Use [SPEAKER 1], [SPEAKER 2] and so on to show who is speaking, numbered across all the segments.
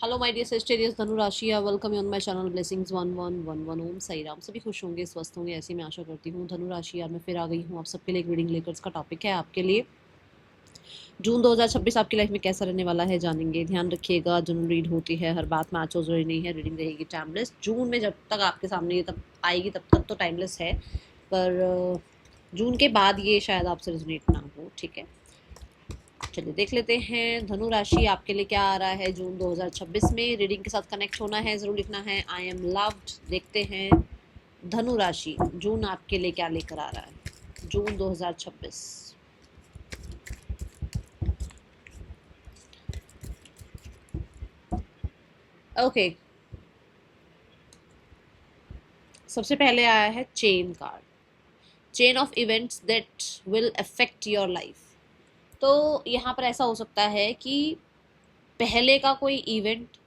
[SPEAKER 1] Hello my dear sisters, धनु राशि welcome on my channel blessings 1111 ओम साई राम। सभी खुश होंगे, स्वस्थ होंगे, ऐसी मैं आशा करती हूँ। धनु राशि यार मैं फिर आ गई हूँ आप सबके लिए एक रीडिंग लेकर। इसका टॉपिक है आपके लिए जून 2026 आपकी लाइफ में कैसा रहने वाला है, जानेंगे। ध्यान रखिएगा, जून रीड होती है, हर बात मैच हो जरूरी नहीं है, रीडिंग रहेगी टाइमलेस। जून में जब तक आपके सामने ये तब आएगी तब तक तो टाइमलेस है, पर जून के बाद ये शायद आपसे रिजोनेट ना हो। ठीक है, चलिए देख लेते हैं धनु राशि आपके लिए क्या आ रहा है जून 2026 में। रीडिंग के साथ कनेक्ट होना है, जरूर लिखना है आई एम लव्ड। देखते हैं धनु राशि जून आपके लिए क्या लेकर आ रहा है जून 2026। ओके, सबसे पहले आया है chain card, chain of events that will affect your life. तो यहाँ पर ऐसा हो सकता है कि पहले का कोई इवेंट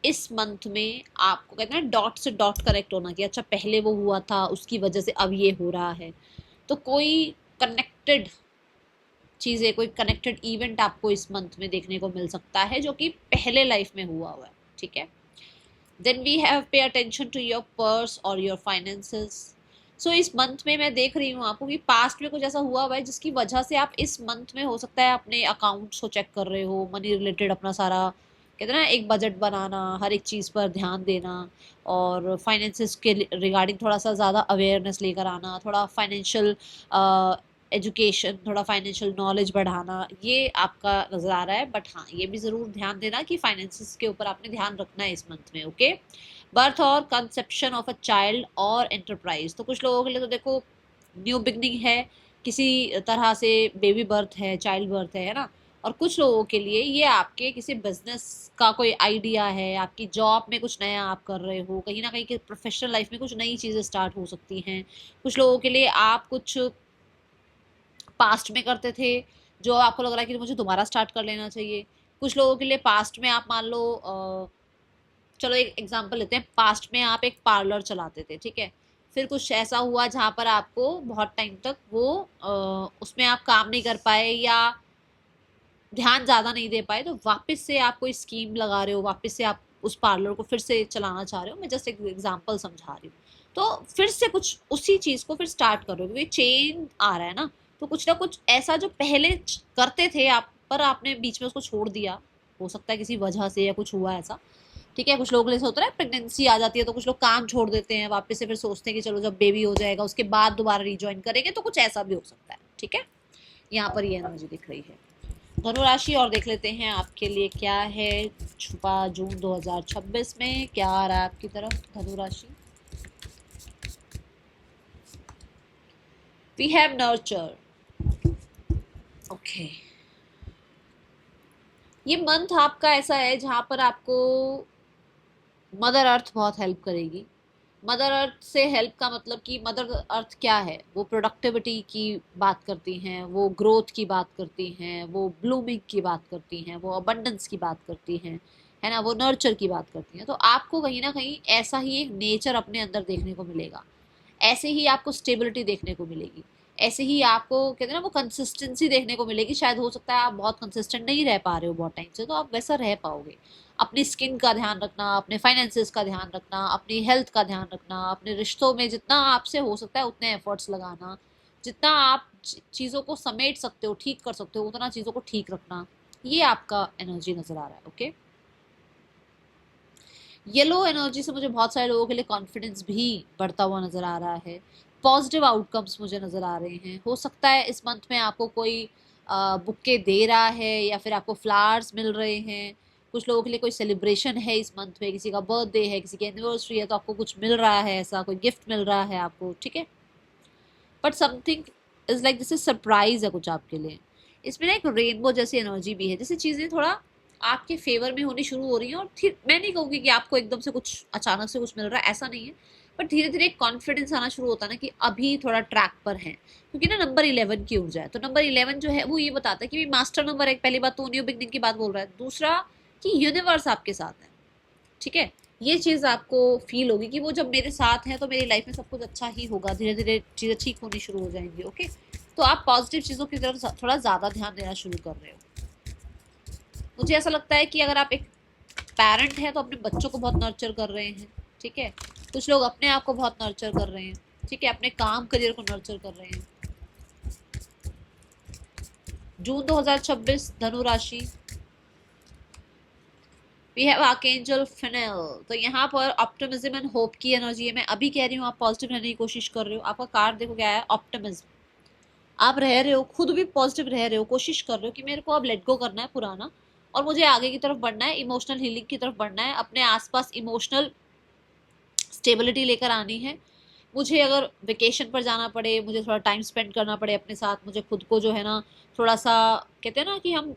[SPEAKER 1] इस मंथ में आपको कहते हैं डॉट से डॉट कनेक्ट होना कि अच्छा पहले वो हुआ था उसकी वजह से अब ये हो रहा है। तो कोई कनेक्टेड चीज़ें, कोई कनेक्टेड इवेंट आपको इस मंथ में देखने को मिल सकता है जो कि पहले लाइफ में हुआ हुआ है। ठीक है, then we have pay attention to your purse और योर फाइनेंसेस। सो इस मंथ में मैं देख रही हूँ आपको कि पास्ट में कुछ ऐसा हुआ हुआ है जिसकी वजह से आप इस मंथ में हो सकता है अपने अकाउंट्स को चेक कर रहे हो, मनी रिलेटेड अपना सारा कहते हैं ना एक बजट बनाना, हर एक चीज़ पर ध्यान देना और फाइनेंसिस के रिगार्डिंग थोड़ा सा ज़्यादा अवेयरनेस लेकर आना, थोड़ा फाइनेंशियल एजुकेशन, थोड़ा फाइनेंशियल नॉलेज बढ़ाना, ये आपका नज़र आ रहा है। बट हाँ, ये भी ज़रूर ध्यान देना कि फाइनेंसिस के ऊपर आपने ध्यान रखना है इस मंथ में। ओके, बर्थ और कंसेप्शन ऑफ अ चाइल्ड और एंटरप्राइज। तो कुछ लोगों के लिए तो देखो न्यू बिगनिंग है, किसी तरह से बेबी बर्थ है, चाइल्ड बर्थ है ना। और कुछ लोगों के लिए ये आपके किसी बिजनेस का कोई आइडिया है, आपकी जॉब में कुछ नया आप कर रहे हो, कहीं ना कहीं प्रोफेशनल लाइफ में कुछ नई चीज़ें स्टार्ट हो सकती हैं। कुछ लोगों के लिए आप कुछ पास्ट में करते थे जो आपको लग रहा है कि मुझे दोबारा स्टार्ट कर लेना चाहिए। कुछ लोगों के लिए पास्ट में आप मान लो चलो एक एग्जांपल लेते हैं, पास्ट में आप एक पार्लर चलाते थे, ठीक है। फिर कुछ ऐसा हुआ जहाँ पर आपको बहुत टाइम तक वो उसमें आप काम नहीं कर पाए या ध्यान ज़्यादा नहीं दे पाए, तो वापस से आप कोई स्कीम लगा रहे हो, वापस से आप उस पार्लर को फिर से चलाना चाह रहे हो। मैं जस्ट एक एग्जांपल समझा रही हूँ। तो फिर से कुछ उसी चीज़ को फिर स्टार्ट कर रहे हो क्योंकि चेंज आ रहा है ना। तो कुछ ना कुछ ऐसा जो पहले करते थे आप, पर आपने बीच में उसको छोड़ दिया, हो सकता है किसी वजह से या कुछ हुआ ऐसा। ठीक है, कुछ लोगों के लिए होता है प्रेगनेंसी आ जाती है तो कुछ लोग काम छोड़ देते हैं, वापस से फिर सोचते हैं कि चलो जब बेबी हो जाएगा उसके बाद दोबारा रिज्वाइन करेंगे। तो कुछ ऐसा भी हो सकता है। ठीक है, यहाँ पर ये एनर्जी दिख रही है धनु राशि। और देख लेते हैं आपके लिए क्या है छुपा जून 2026 में, क्या आ रहा है आपकी तरफ धनु राशि। We have nurture. ओके, ये मंथ आपका ऐसा है जहां पर आपको मदर अर्थ बहुत हेल्प करेगी। मदर अर्थ से हेल्प का मतलब कि मदर अर्थ क्या है, वो प्रोडक्टिविटी की बात करती हैं, वो ग्रोथ की बात करती हैं, वो ब्लूमिंग की बात करती हैं, वो अबंडेंस की बात करती हैं, है ना, वो नर्चर की बात करती हैं। तो आपको कहीं ना कहीं ऐसा ही एक नेचर अपने अंदर देखने को मिलेगा, ऐसे ही आपको स्टेबिलिटी देखने को मिलेगी, ऐसे ही आपको कहते हैं ना वो कंसिस्टेंसी देखने को मिलेगी। शायद हो सकता है आप बहुत कंसिस्टेंट नहीं रह पा रहे हो बहुत टाइम से, तो आप वैसा रह पाओगे। अपनी स्किन का ध्यान रखना, अपने फाइनेंसेस का ध्यान रखना, अपनी हेल्थ का ध्यान रखना, अपने रिश्तों में जितना आपसे हो सकता है उतने एफर्ट्स लगाना, जितना आप चीज़ों को समेट सकते हो, ठीक कर सकते हो, उतना चीज़ों को ठीक रखना, ये आपका एनर्जी नज़र आ रहा है। ओके, येलो एनर्जी से मुझे बहुत सारे लोगों के लिए कॉन्फिडेंस भी बढ़ता हुआ नज़र आ रहा है। पॉजिटिव आउटकम्स मुझे नज़र आ रहे हैं। हो सकता है इस मंथ में आपको कोई बुक्के दे रहा है या फिर आपको फ्लावर्स मिल रहे हैं। कुछ लोगों के लिए कोई सेलिब्रेशन है इस मंथ में, किसी का बर्थडे है, किसी की एनिवर्सरी है, तो आपको कुछ मिल रहा है, ऐसा कोई गिफ्ट मिल रहा है आपको। ठीक है, but something is like this is surprise है कुछ आपके लिए। इसमें ना एक रेनबो जैसी एनर्जी भी है, जैसे चीज़ें थोड़ा आपके फेवर में होनी शुरू हो रही हैं। और फिर मैं नहीं कहूँगी कि आपको एकदम से कुछ अचानक से कुछ मिल रहा है, ऐसा नहीं है। बट धीरे धीरे एक कॉन्फिडेंस आना शुरू होता है ना कि अभी थोड़ा ट्रैक पर है, क्योंकि ना नंबर 11 की ऊर्जा है। तो नंबर 11 जो है वो ये बताता है कि मास्टर नंबर एक, पहली बात तो न्यू बिगनिंग की बात बोल रहा है, दूसरा कि यूनिवर्स आपके साथ है। ठीक है, ये चीज़ आपको फील होगी कि वो जब मेरे साथ हैं तो मेरी लाइफ में सब कुछ अच्छा ही होगा, धीरे धीरे चीज़ें ठीक होनी शुरू हो जाएंगी। ओके, तो आप पॉजिटिव चीज़ों की तरफ थोड़ा ज़्यादा ध्यान देना शुरू कर रहे हो। मुझे ऐसा लगता है कि अगर आप एक पेरेंट है तो अपने बच्चों को बहुत नर्चर कर रहे हैं, ठीक है। कुछ लोग अपने आप को बहुत नर्चर कर रहे हैं, ठीक है, अपने काम करियर को नर्चर कर रहे हैं। जून 2026 धनु राशि, वी हैव आर्कएंजल फिनेल। तो यहाँ पर ऑप्टिमिज्म एंड होप की एनर्जी है। मैं अभी कह रही हूँ आप पॉजिटिव रहने की कोशिश कर रहे हो। आपका कार्ड देखो क्या है, ऑप्टिमिज्म। आप रह रहे हो, खुद भी पॉजिटिव रह रहे हो, कोशिश कर रहे हो कि मेरे को अब लेट गो करना है पुराना और मुझे आगे की तरफ बढ़ना है, इमोशनल हीलिंग की तरफ बढ़ना है, अपने आसपास इमोशनल स्टेबिलिटी लेकर आनी है। मुझे अगर वेकेशन पर जाना पड़े, मुझे थोड़ा टाइम स्पेंड करना पड़े अपने साथ, मुझे खुद को जो है ना थोड़ा सा, कहते हैं ना कि हम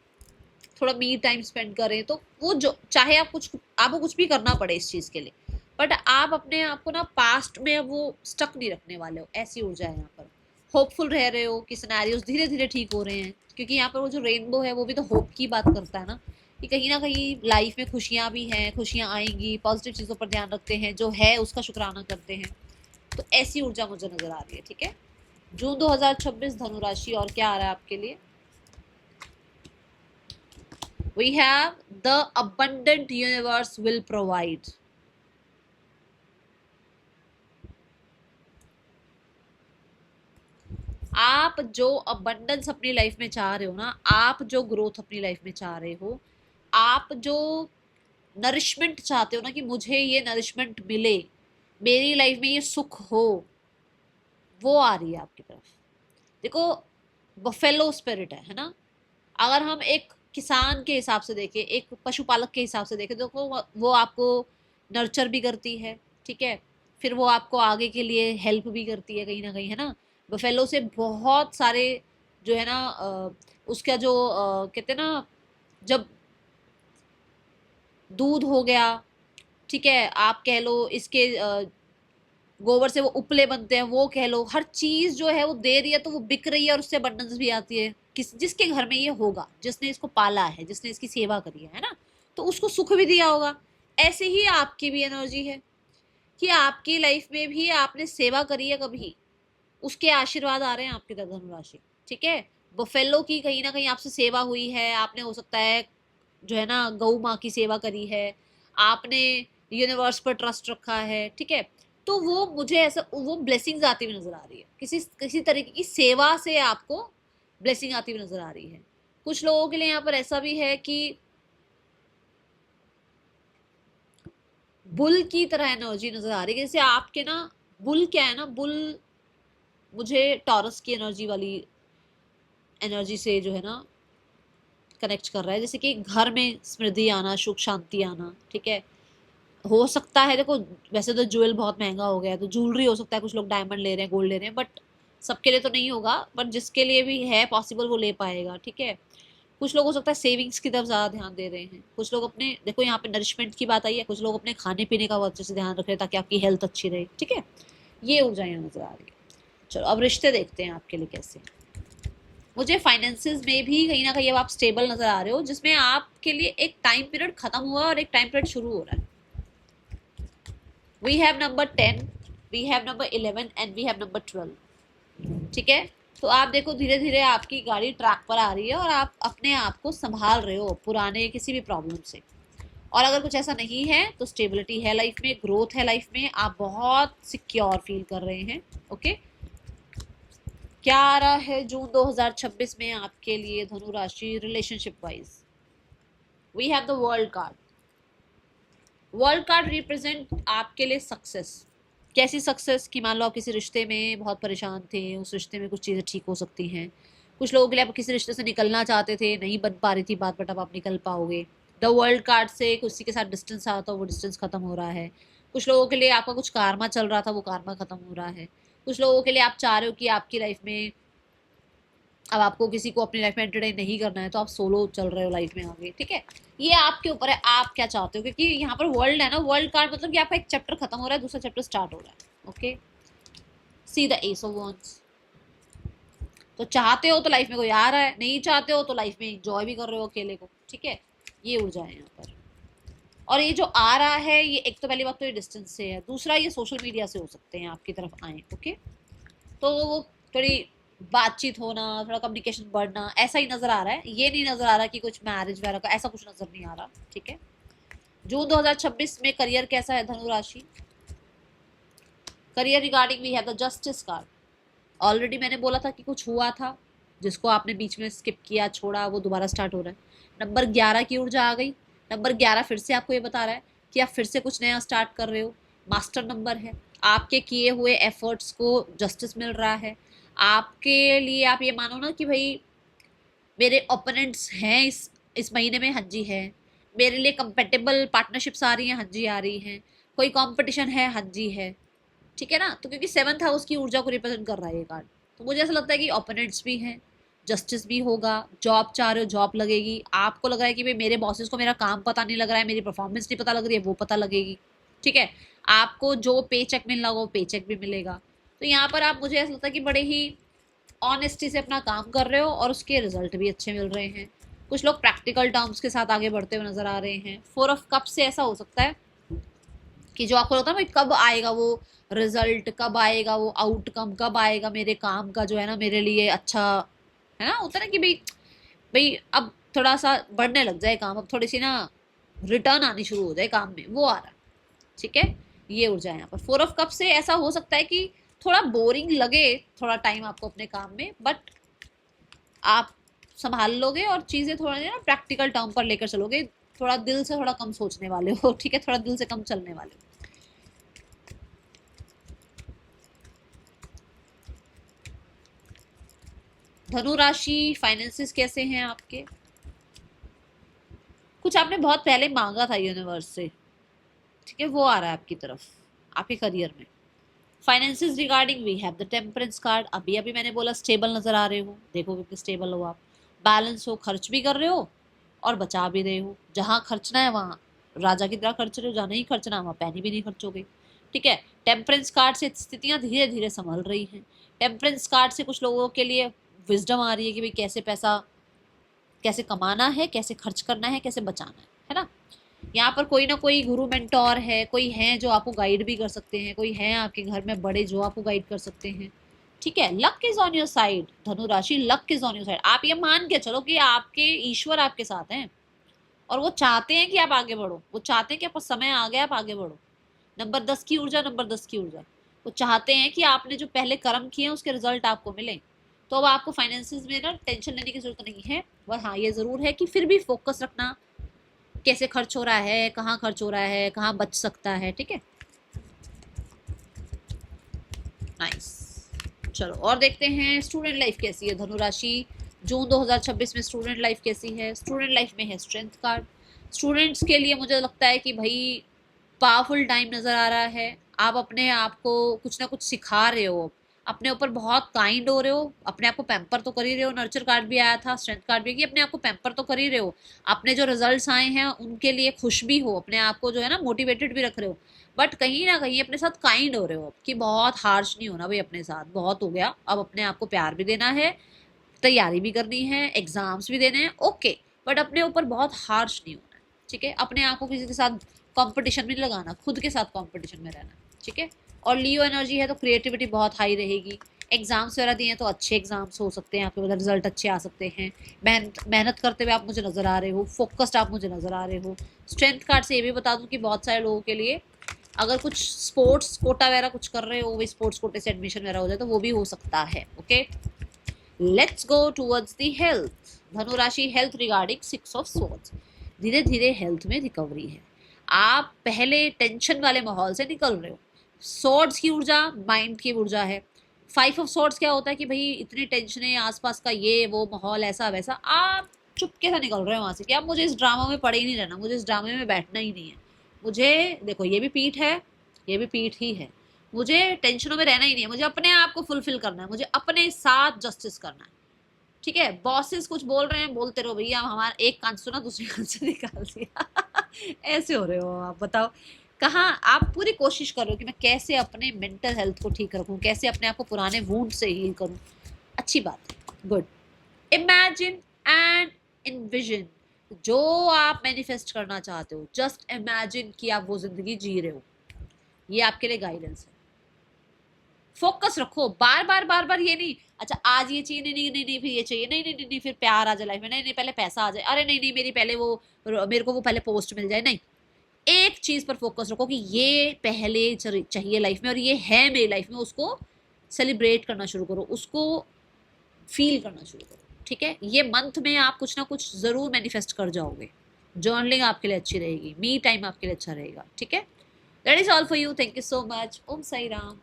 [SPEAKER 1] थोड़ा मी टाइम स्पेंड करें, तो वो जो चाहे आप कुछ, आपको कुछ भी करना पड़े इस चीज़ के लिए, बट आप अपने आप को ना पास्ट में वो स्टक नहीं रखने वाले हो। ऐसी ऊर्जा है यहाँ पर। होपफुल रह रहे हो कि सिनेरियोज धीरे धीरे ठीक हो रहे हैं, क्योंकि यहाँ पर वो जो रेनबो है वो भी तो होप की बात करता है ना कहीं लाइफ में खुशियाँ भी हैं, खुशियाँ आएंगी, पॉजिटिव चीज़ों पर ध्यान रखते हैं, जो है उसका शुक्राना करते हैं। तो ऐसी ऊर्जा मुझे नजर आ रही है, ठीक है। जून 2026 धनु राशि, और क्या आ रहा है आपके लिए? We have the abundant universe will provide. आप जो अबंडेंस अपनी लाइफ में चाह रहे हो ना, आप जो ग्रोथ अपनी लाइफ में चाह रहे हो, आप जो नरिशमेंट चाहते हो ना कि मुझे ये नरिशमेंट मिले, मेरी लाइफ में ये सुख हो, वो आ रही है आपकी तरफ। देखो, बफेलो स्पिरिट है ना। अगर हम एक किसान के हिसाब से देखें, एक पशुपालक के हिसाब से देखें, देखो वो आपको नर्चर भी करती है, ठीक है, फिर वो आपको आगे के लिए हेल्प भी करती है कहीं ना कहीं, है ना। बफेलो से बहुत सारे जो है ना उसका जो कहते हैं ना, जब दूध हो गया, ठीक है, आप कह लो इसके गोबर से वो उपले बनते हैं, वो कह लो, हर चीज जो है वो दे रही है तो वो बिक रही है और उससे अबंडेंस भी आती है। जिसके घर में ये होगा, जिसने इसको पाला है, जिसने इसकी सेवा करी है ना, तो उसको सुख भी दिया होगा। ऐसे ही आपकी भी एनर्जी है कि आपकी लाइफ में भी आपने सेवा करी है कभी, उसके आशीर्वाद आ रहे हैं आपकी तरफ धनुराशि, ठीक है। बफेलो की कहीं ना कहीं आपसे सेवा हुई है, आपने हो सकता है जो है ना गौ माँ की सेवा करी है, आपने यूनिवर्स पर ट्रस्ट रखा है, ठीक है। तो वो मुझे ऐसा वो ब्लेसिंग्स आती हुई नजर आ रही है, किसी किसी तरीके की सेवा से आपको ब्लेसिंग आती हुई नजर आ रही है। कुछ लोगों के लिए यहाँ पर ऐसा भी है कि बुल की तरह एनर्जी नजर आ रही है, जैसे आपके ना बुल क्या है ना, बुल मुझे टॉरस की एनर्जी वाली एनर्जी से जो है ना कनेक्ट कर रहा है, जैसे कि घर में समृद्धि आना, सुख शांति आना, ठीक है। हो सकता है, देखो वैसे तो ज्वेल बहुत महंगा हो गया है, तो ज्वेलरी हो सकता है, कुछ लोग डायमंड ले रहे हैं, गोल्ड ले रहे हैं, बट सबके लिए तो नहीं होगा, बट जिसके लिए भी है पॉसिबल वो ले पाएगा, ठीक है। कुछ लोग हो सकता है सेविंग्स की तरफ ज़्यादा ध्यान दे रहे हैं, कुछ लोग अपने, देखो यहाँ पे नरिशमेंट की बात आई है, कुछ लोग अपने खाने पीने का बहुत अच्छे से ध्यान रख रहे हैं ताकि आपकी हेल्थ अच्छी रहे, ठीक है। ये ऊर्जा यहाँ नजर आ रही है। चलो अब रिश्ते देखते हैं आपके लिए कैसे। मुझे फाइनेंसेस में भी कहीं ना कहीं अब आप स्टेबल नजर आ रहे हो, जिसमें आपके लिए एक टाइम पीरियड खत्म हुआ और एक टाइम पीरियड शुरू हो रहा है। We have number 10, we have number 11 and we have number 12, ठीक है। तो आप देखो धीरे धीरे आपकी गाड़ी ट्रैक पर आ रही है और आप अपने आप को संभाल रहे हो पुराने किसी भी प्रॉब्लम से। और अगर कुछ ऐसा नहीं है तो स्टेबिलिटी है लाइफ में, ग्रोथ है लाइफ में, आप बहुत सिक्योर फील कर रहे हैं, ओके। क्या आ रहा है जून 2026 में आपके लिए धनु राशि relationship wise? We have the world card. World card represent आपके लिए सक्सेस। कैसी सक्सेस? कि मान लो आप किसी रिश्ते में बहुत परेशान थे, उस रिश्ते में कुछ चीज़ें ठीक हो सकती हैं। कुछ लोगों के लिए आप किसी रिश्ते से निकलना चाहते थे, नहीं बन पा रही थी बात, बट अब आप निकल पाओगे। द वर्ल्ड कार्ड से किसी के साथ डिस्टेंस आता था, वो डिस्टेंस खत्म हो रहा है। कुछ लोगों के लिए आपका कुछ कारमा चल रहा था, वो कारमा खत्म हो रहा है। कुछ लोगों के लिए आप चाह रहे हो कि आपकी लाइफ में अब आपको किसी को अपनी लाइफ में एंटरटेन नहीं करना है, तो आप सोलो चल रहे हो लाइफ में आगे, ठीक है। ये आपके ऊपर है, आप क्या चाहते हो, क्योंकि यहाँ पर वर्ल्ड है ना, वर्ल्ड कार्ड मतलब कि आपका एक चैप्टर खत्म हो रहा है, दूसरा चैप्टर स्टार्ट हो रहा है, okay. See the S of wands. तो चाहते हो तो लाइफ में कोई आ रहा है, नहीं चाहते हो तो लाइफ में एंजॉय भी कर रहे हो अकेले को, ठीक है। ये ऊर्जा है यहाँ पर। और ये जो आ रहा है, ये एक तो पहली बात तो ये डिस्टेंस से है, दूसरा ये सोशल मीडिया से हो सकते हैं आपकी तरफ आए, ओके। तो वो थोड़ी बातचीत होना, थोड़ा कम्युनिकेशन बढ़ना, ऐसा ही नजर आ रहा है। ये नहीं नजर आ रहा कि कुछ मैरिज वगैरह का, ऐसा कुछ नजर नहीं आ रहा, ठीक है। जून 2026 में करियर कैसा है धनु राशि? Career regarding we have the justice card. Already मैंने बोला था कि कुछ हुआ था जिसको आपने बीच में स्किप किया, छोड़ा, वो दोबारा स्टार्ट हो रहा है। नंबर 11 की ऊर्जा आ गई। नंबर 11 फिर से आपको ये बता रहा है कि आप फिर से कुछ नया स्टार्ट कर रहे हो। मास्टर नंबर है, आपके किए हुए एफर्ट्स को जस्टिस मिल रहा है। आपके लिए आप ये मानो ना कि भाई मेरे ओपोनेंट्स हैं इस महीने में, हाँ जी है। मेरे लिए कंपेटेबल पार्टनरशिप्स आ रही हैं, हाँ जी आ रही हैं। कोई कंपटीशन है, हाँ जी है। ठीक है ना? तो क्योंकि 7th हाउस की ऊर्जा को रिप्रेजेंट कर रहा है ये कार्ड, तो मुझे ऐसा लगता है कि ओपोनेंट्स भी हैं, जस्टिस भी होगा। जॉब चाह रहे हो, जॉब लगेगी। आपको लग रहा है कि भाई मेरे बॉसेस को मेरा काम पता नहीं लग रहा है, मेरी परफॉर्मेंस नहीं पता लग रही है, वो पता लगेगी। ठीक है, आपको जो पे चेक मिलना होगा वो पे चेक भी मिलेगा। तो यहाँ पर आप, मुझे ऐसा लगता है कि बड़े ही ऑनेस्टी से अपना काम कर रहे हो और उसके रिजल्ट भी अच्छे मिल रहे हैं। कुछ लोग प्रैक्टिकल टर्म्स के साथ आगे बढ़ते हुए नजर आ रहे हैं। 4 ऑफ कप से ऐसा हो सकता है कि जो आपको लगता है भाई कब आएगा वो रिजल्ट, कब आएगा वो आउटकम, कब आएगा मेरे काम का जो है ना मेरे लिए अच्छा, है ना? होता है ना कि भाई भाई अब थोड़ा सा बढ़ने लग जाए काम, अब थोड़ी सी ना रिटर्न आनी शुरू हो जाए काम में, वो आ रहा है। ठीक है, ये ऊर्जा है यहाँ पर। 4 ऑफ कप से ऐसा हो सकता है कि थोड़ा बोरिंग लगे थोड़ा टाइम आपको अपने काम में, बट आप संभाल लोगे और चीजें थोड़ा ना प्रैक्टिकल टर्म पर लेकर चलोगे। थोड़ा दिल से थोड़ा कम सोचने वाले हो। ठीक है, थोड़ा दिल से कम चलने वाले हो। धनु राशि फाइनेंसेस कैसे हैं आपके? कुछ आपने बहुत पहले मांगा था यूनिवर्स से, ठीक है, वो आ रहा है आपकी तरफ, आपके करियर में। Finances regarding we have the temperance card. अभी अभी मैंने बोला स्टेबल नजर आ रहे हो, देखो कितने स्टेबल हो आप। बैलेंस हो, खर्च भी कर रहे हो और बचा भी रहे हो। जहां खर्चना है वहां राजा की तरह खर्च रहे हो, जहां नहीं खर्चना वहां पैनी भी नहीं खर्चोगे। ठीक है, टेम्परेंस कार्ड से स्थितियां धीरे धीरे संभल रही हैं। टेम्परेंस कार्ड से कुछ लोगों के लिए विजडम आ रही है कि भाई कैसे पैसा, कैसे कमाना है, कैसे खर्च करना है, कैसे बचाना है ना? यहाँ पर कोई ना कोई गुरु मेंटोर है, कोई है जो आपको गाइड भी कर सकते हैं, कोई है आपके घर में बड़े जो आपको गाइड कर सकते हैं। ठीक है, luck is on your side धनु राशि, luck is on your side. आप ये मान के चलो कि आपके ईश्वर आपके साथ हैं और वो चाहते हैं कि आप आगे बढ़ो, वो चाहते हैं कि आपका समय आ गया, आप आगे बढ़ो। नंबर 10 की ऊर्जा, नंबर 10 की ऊर्जा, वो चाहते हैं कि आपने जो पहले कर्म किए हैं उसके रिजल्ट आपको मिले। तो अब आपको फाइनेंसिस में ना टेंशन लेने की जरूरत नहीं है, बस हाँ ये जरूर है कि फिर भी फोकस रखना, कैसे खर्च हो रहा है, कहाँ खर्च हो रहा है, कहाँ बच सकता है। ठीक है, नाइस। चलो और देखते हैं स्टूडेंट लाइफ कैसी है धनु राशि जून 2026 में। स्टूडेंट लाइफ कैसी है? स्टूडेंट लाइफ में है स्ट्रेंथ कार्ड। स्टूडेंट्स के लिए मुझे लगता है कि भाई पावरफुल टाइम नजर आ रहा है। आप अपने आप को कुछ ना कुछ सिखा रहे हो, अपने ऊपर बहुत काइंड हो रहे हो, अपने आप को पैम्पर तो कर ही रहे हो। नर्चर कार्ड भी आया था, स्ट्रेंथ कार्ड भी, कि अपने आप को पैम्पर तो कर ही रहे हो। अपने जो रिजल्ट्स आए हैं उनके लिए खुश भी हो, अपने आप को जो है ना मोटिवेटेड भी रख रहे हो, बट कहीं ना कहीं अपने साथ काइंड हो रहे हो कि बहुत हार्श नहीं होना भाई अपने साथ, बहुत हो गया, अब अपने आप को प्यार भी देना है, तैयारी भी करनी है, एग्जाम्स भी देने हैं, ओके, बट अपने ऊपर बहुत हार्श नहीं होना है। ठीक है, अपने आप को किसी के साथ कंपटीशन में नहीं लगाना, खुद के साथ कंपटीशन में रहना। ठीक है, और लियो एनर्जी है तो क्रिएटिविटी बहुत हाई रहेगी। एग्जाम्स वगैरह दिए हैं तो अच्छे एग्जाम्स हो सकते हैं आपके, मतलब रिजल्ट अच्छे आ सकते हैं। मेहनत करते हुए आप मुझे नजर आ रहे हो, फोकस्ड आप मुझे नजर आ रहे हो। स्ट्रेंथ कार्ड से ये भी बता दूं कि बहुत सारे लोगों के लिए अगर कुछ स्पोर्ट्स कोटा वगैरह कुछ कर रहे हो, वो स्पोर्ट्स कोटे से एडमिशन वगैरह हो जाए तो वो भी हो सकता है। Okay, let's go towards the health. धनु राशि हेल्थ रिगार्डिंग 6 ऑफ स्वॉर्ड्स। धीरे धीरे हेल्थ में रिकवरी है। आप पहले टेंशन वाले माहौल से निकल रहे हो। स्वॉर्ड्स की ऊर्जा माइंड की ऊर्जा है। 5 ऑफ स्वॉर्ड्स क्या होता है कि भाई इतनी टेंशन है, आसपास का ये वो माहौल ऐसा वैसा, आप चुपके से निकल रहे हो वहां से कि अब मुझे इस ड्रामा में पड़े ही नहीं रहना, मुझे इस ड्रामे में बैठना ही नहीं है। मुझे देखो ये भी पीठ है, ये भी पीठ ही है, मुझे टेंशनों में रहना ही नहीं है, मुझे अपने आप को फुलफिल करना है, मुझे अपने साथ जस्टिस करना है। ठीक है, बॉसेस कुछ बोल रहे हैं, बोलते रहो भैया, हमारा एक कान सुना दूसरे कान से निकाल दिया। ऐसे हो रहे हो आप, बताओ कहाँ? आप पूरी कोशिश कर रहे हो कि मैं कैसे अपने मेंटल हेल्थ को ठीक रखूं, कैसे अपने आप को पुराने वूंड से हील करूं। अच्छी बात है, गुड। इमेजिन एंड इनविजन, जो आप मैनिफेस्ट करना चाहते हो, जस्ट इमेजिन कि आप वो जिंदगी जी रहे हो, ये आपके लिए गाइडेंस है। फोकस रखो, बार बार बार बार ये नहीं, अच्छा आज ये चाहिए, नहीं नहीं नहीं नहीं, फिर ये चाहिए, नहीं नहीं नहीं नहीं, फिर प्यार आ जाए लाइफ में, नहीं नहीं पहले पैसा आ जाए, अरे नहीं नहीं मेरी पहले वो, मेरे को वो पहले पोस्ट मिल जाए, नहीं। एक चीज पर फोकस रखो कि ये पहले चाहिए लाइफ में और ये है मेरी लाइफ में, उसको सेलिब्रेट करना शुरू करो, उसको फील करना शुरू करो। ठीक है, ये मंथ में आप कुछ ना कुछ जरूर मैनिफेस्ट कर जाओगे। जर्नलिंग आपके लिए अच्छी रहेगी, मी टाइम आपके लिए अच्छा रहेगा। ठीक है, that is all for you, thank you so much, ओम साई राम।